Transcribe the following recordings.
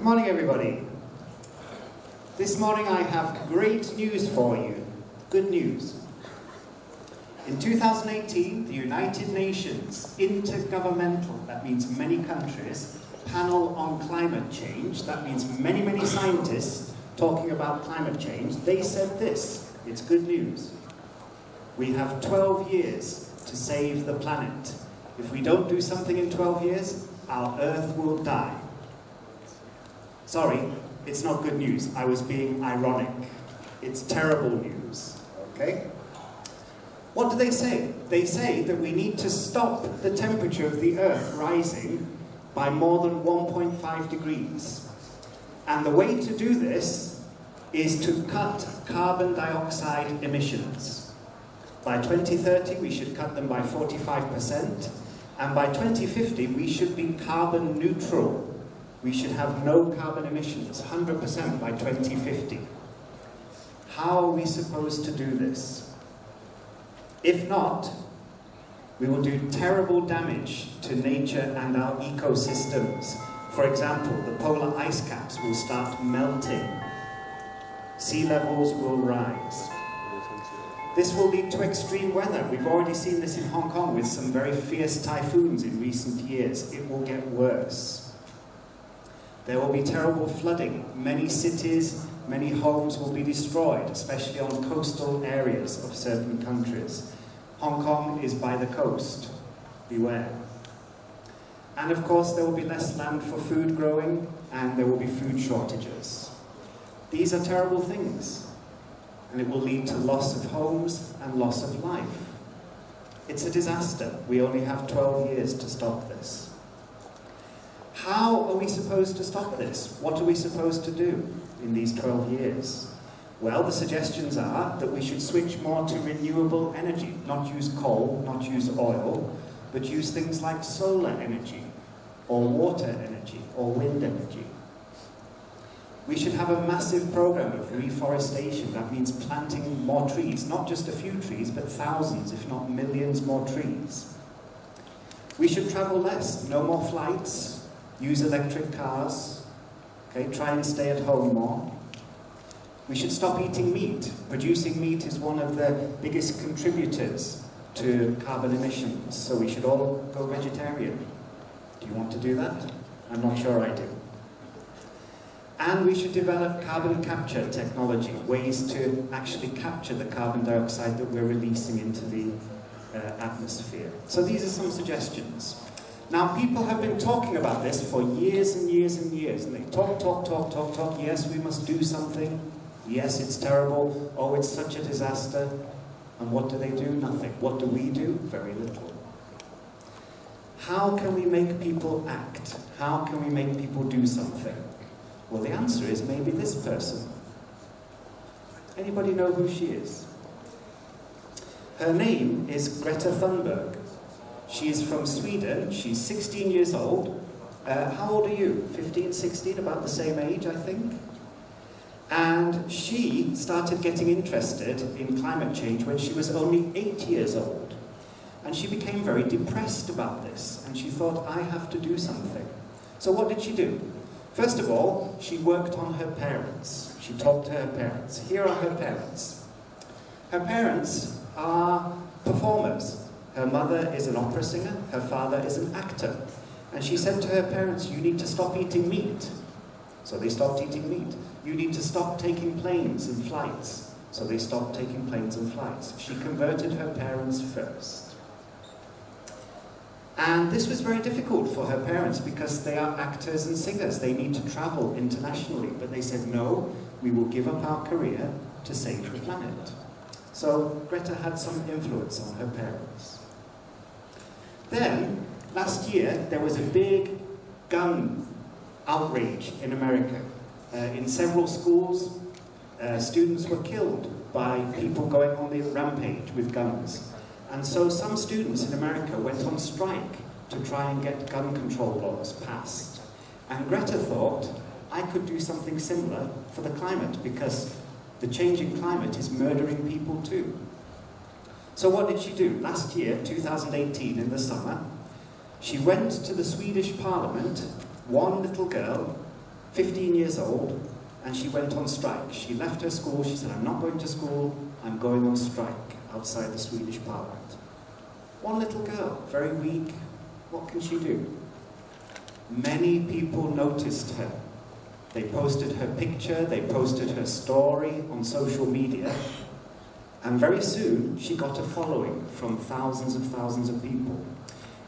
Good morning, everybody. This morning I have great news for you. Good news. In 2018, the United Nations Intergovernmental, that means many countries, Panel on Climate Change, that means many scientists talking about climate change, they said this. It's good news. We have 12 years to save the planet. If we don't do something in 12 years, our Earth will die. Sorry, it's not good news. I was being ironic. It's terrible news, okay? What do they say? They say that we need to stop the temperature of the Earth rising by more than 1.5 degrees. And the way to do this is to cut carbon dioxide emissions. By 2030, we should cut them by 45%, and by 2050, we should be carbon neutral. We should have no carbon emissions, 100% by 2050. How are we supposed to do this? If not, we will do terrible damage to nature and our ecosystems. For example, the polar ice caps will start melting. Sea levels will rise. This will lead to extreme weather. We've already seen this in Hong Kong with some very fierce typhoons in recent years. It will get worse. There will be terrible flooding. Many cities, many homes will be destroyed, especially on coastal areas of certain countries. Hong Kong is by the coast. Beware. And of course, there will be less land for food growing, and there will be food shortages. These are terrible things, and it will lead to loss of homes and loss of life. It's a disaster. We only have 12 years to stop this. How are we supposed to stop this? What are we supposed to do in these 12 years? Well, the suggestions are that we should switch more to renewable energy, not use coal, not use oil, but use things like solar energy, or water energy, or wind energy. We should have a massive program of reforestation. That means planting more trees, not just a few trees, but thousands, if not millions more trees. We should travel less, no more flights, use electric cars, okay, try and stay at home more. We should stop eating meat. Producing meat is one of the biggest contributors to carbon emissions, so we should all go vegetarian. Do you want to do that? I'm not sure I do. And we should develop carbon capture technology, ways to actually capture the carbon dioxide that we're releasing into the atmosphere. So these are some suggestions. Now, people have been talking about this for years and years and years, and they talk. Yes, we must do something. Yes, it's terrible. Oh, it's such a disaster. And what do they do? Nothing. What do we do? Very little. How can we make people act? How can we make people do something? Well, the answer is maybe this person. Anybody know who she is? Her name is Greta Thunberg. She is from Sweden. She's 16 years old. How old are you? 15, 16, about the same age, I think. And she started getting interested in climate change when she was only 8 years old. And she became very depressed about this. And she thought, I have to do something. So what did she do? First of all, she worked on her parents. She talked to her parents. Here are her parents. Her parents are performers. Her mother is an opera singer, her father is an actor. And she said to her parents, you need to stop eating meat. So they stopped eating meat. You need to stop taking planes and flights. So they stopped taking planes and flights. She converted her parents first. And this was very difficult for her parents because they are actors and singers. They need to travel internationally. But they said, no, we will give up our career to save the planet. So Greta had some influence on her parents. Then, last year, there was a big gun outrage in America. In several schools, students were killed by people going on the rampage with guns. And so some students in America went on strike to try and get gun control laws passed. And Greta thought, I could do something similar for the climate, because the changing climate is murdering people too. So what did she do? Last year, 2018, in the summer, she went to the Swedish Parliament, one little girl, 15 years old, and she went on strike. She left her school, she said, I'm not going to school, I'm going on strike outside the Swedish parliament. One little girl, very weak, what can she do? Many people noticed her. They posted her picture, they posted her story on social media, and very soon she got a following from thousands of people.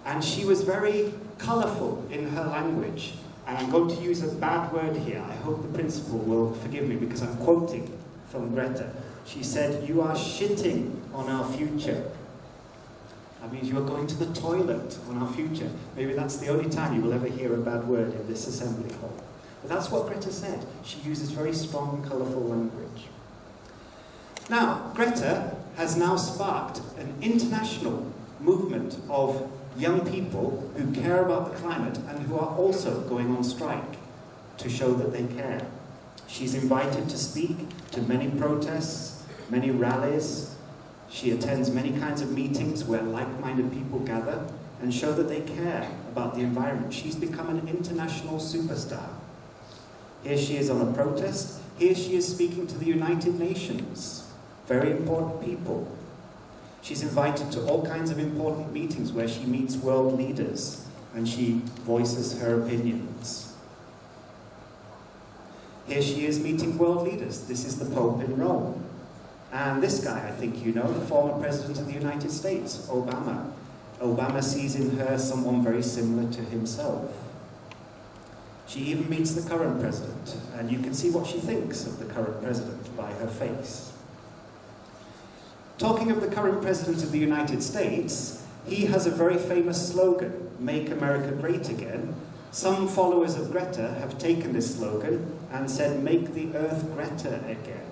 And she was very colourful in her language. And I'm going to use a bad word here. I hope the principal will forgive me because I'm quoting from Greta. She said, "You are shitting on our future." That means you are going to the toilet on our future. Maybe that's the only time you will ever hear a bad word in this assembly hall. But that's what Greta said. She uses very strong, colourful language. Now, Greta has now sparked an international movement of young people who care about the climate and who are also going on strike to show that they care. She's invited to speak to many protests, many rallies. She attends many kinds of meetings where like-minded people gather and show that they care about the environment. She's become an international superstar. Here she is on a protest. Here she is speaking to the United Nations. Very important people. She's invited to all kinds of important meetings where she meets world leaders and she voices her opinions. Here she is meeting world leaders. This is the Pope in Rome. And this guy, I think you know, the former President of the United States, Obama. Obama sees in her someone very similar to himself. She even meets the current president, and you can see what she thinks of the current president by her face. Talking of the current President of the United States, he has a very famous slogan, "Make America Great Again." Some followers of Greta have taken this slogan and said, "Make the earth Greta again."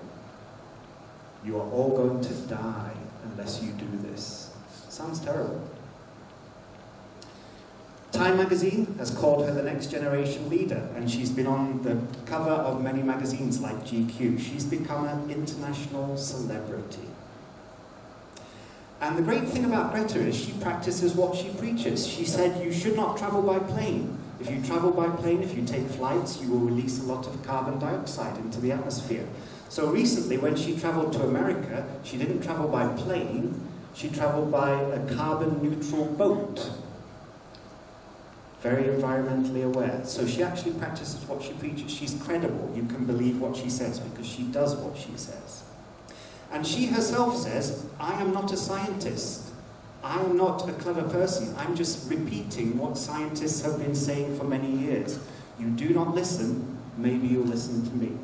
You are all going to die unless you do this. Sounds terrible. Time magazine has called her the next generation leader, and she's been on the cover of many magazines like GQ. She's become an international celebrity. And the great thing about Greta is she practices what she preaches. She said you should not travel by plane. If you travel by plane, if you take flights, you will release a lot of carbon dioxide into the atmosphere. So recently, when she traveled to America, she didn't travel by plane, she traveled by a carbon-neutral boat. Very environmentally aware. So she actually practices what she preaches. She's credible. You can believe what she says because she does what she says. And she herself says, "I am not a scientist. I am not a clever person. I'm just repeating what scientists have been saying for many years. You do not listen, maybe you'll listen to me."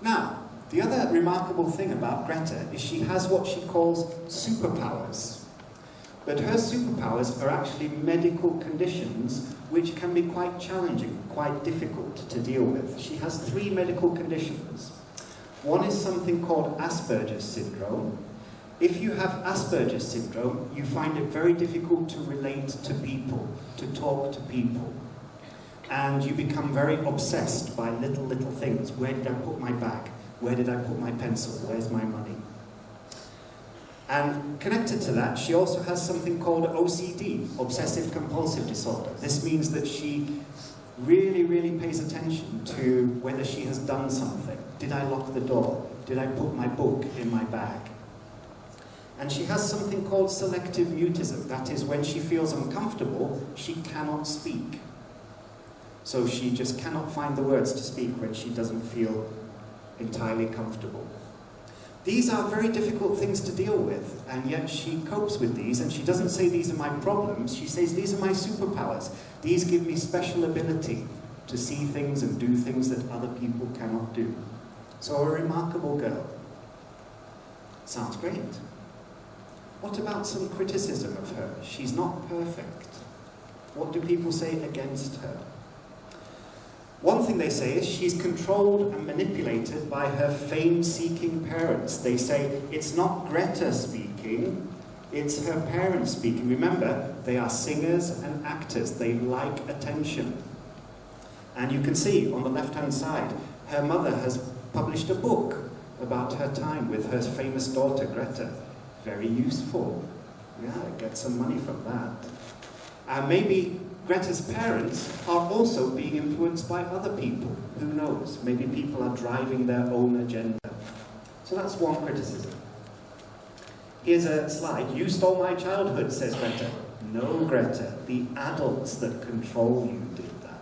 Now, the other remarkable thing about Greta is she has what she calls superpowers. But her superpowers are actually medical conditions which can be quite challenging, quite difficult to deal with. She has 3 medical conditions. One is something called Asperger's syndrome. If you have Asperger's syndrome, you find it very difficult to relate to people, to talk to people. And you become very obsessed by little things. Where did I put my bag? Where did I put my pencil? Where's my money? And connected to that, she also has something called OCD, Obsessive Compulsive Disorder. This means that she really pays attention to whether she has done something. Did I lock the door? Did I put my book in my bag? And she has something called selective mutism. That is, when she feels uncomfortable, she cannot speak. So she just cannot find the words to speak when she doesn't feel entirely comfortable. These are very difficult things to deal with, and yet she copes with these, and she doesn't say these are my problems, she says these are my superpowers. These give me special ability to see things and do things that other people cannot do. So a remarkable girl. Sounds great. What about some criticism of her? She's not perfect. What do people say against her? One thing they say is she's controlled and manipulated by her fame-seeking parents. They say it's not Greta speaking, it's her parents speaking. Remember, they are singers and actors. They like attention. And you can see on the left-hand side, her mother has published a book about her time with her famous daughter, Greta. Very useful. Yeah, get some money from that. And maybe Greta's parents are also being influenced by other people. Who knows? Maybe people are driving their own agenda. So that's one criticism. Here's a slide. You stole my childhood, says Greta. No, Greta, the adults that control you did that.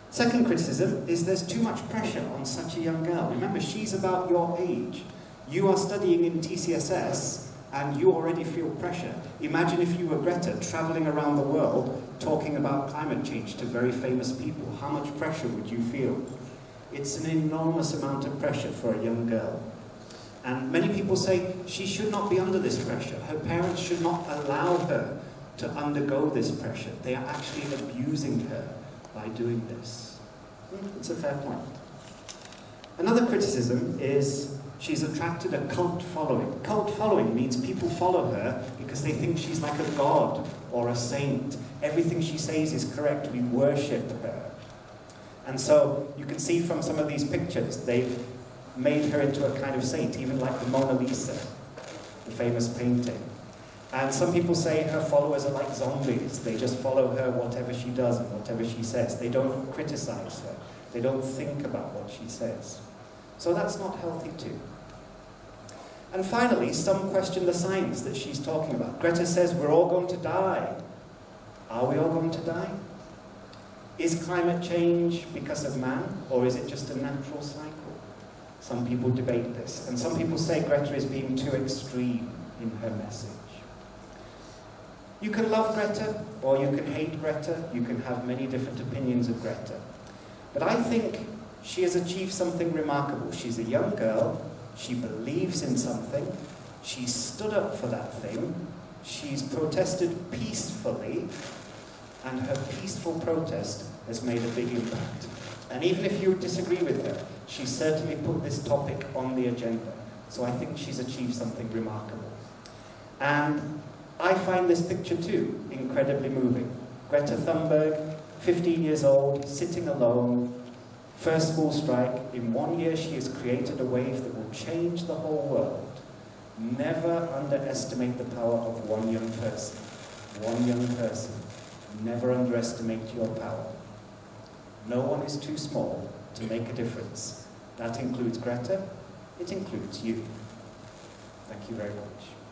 Second criticism is there's too much pressure on such a young girl. Remember, she's about your age. You are studying in TCSS and you already feel pressure. Imagine if you were Greta traveling around the world talking about climate change to very famous people. How much pressure would you feel? It's an enormous amount of pressure for a young girl. And many people say she should not be under this pressure. Her parents should not allow her to undergo this pressure. They are actually abusing her by doing this. It's a fair point. Another criticism is she's attracted a cult following. Cult following means people follow her because they think she's like a god or a saint. Everything she says is correct. We worship her. And so you can see from some of these pictures, they've made her into a kind of saint, even like the Mona Lisa, the famous painting. And some people say her followers are like zombies. They just follow her whatever she does and whatever she says. They don't criticize her. They don't think about what she says. So that's not healthy too. And finally, some question the science that she's talking about. Greta says we're all going to die. Are we all going to die? Is climate change because of man, or is it just a natural cycle? Some people debate this, and some people say Greta is being too extreme in her message. You can love Greta, or you can hate Greta. You can have many different opinions of Greta. But I think she has achieved something remarkable. She's a young girl. She believes in something. She stood up for that thing. She's protested peacefully, and her peaceful protest has made a big impact. And even if you disagree with her, she certainly put this topic on the agenda. So I think she's achieved something remarkable. And I find this picture too incredibly moving. Greta Thunberg, 15 years old, sitting alone, first school strike. In 1 year she has created a wave that will change the whole world. Never underestimate the power of one young person. One young person. Never underestimate your power. No one is too small to make a difference. That includes Greta. It includes you. Thank you very much.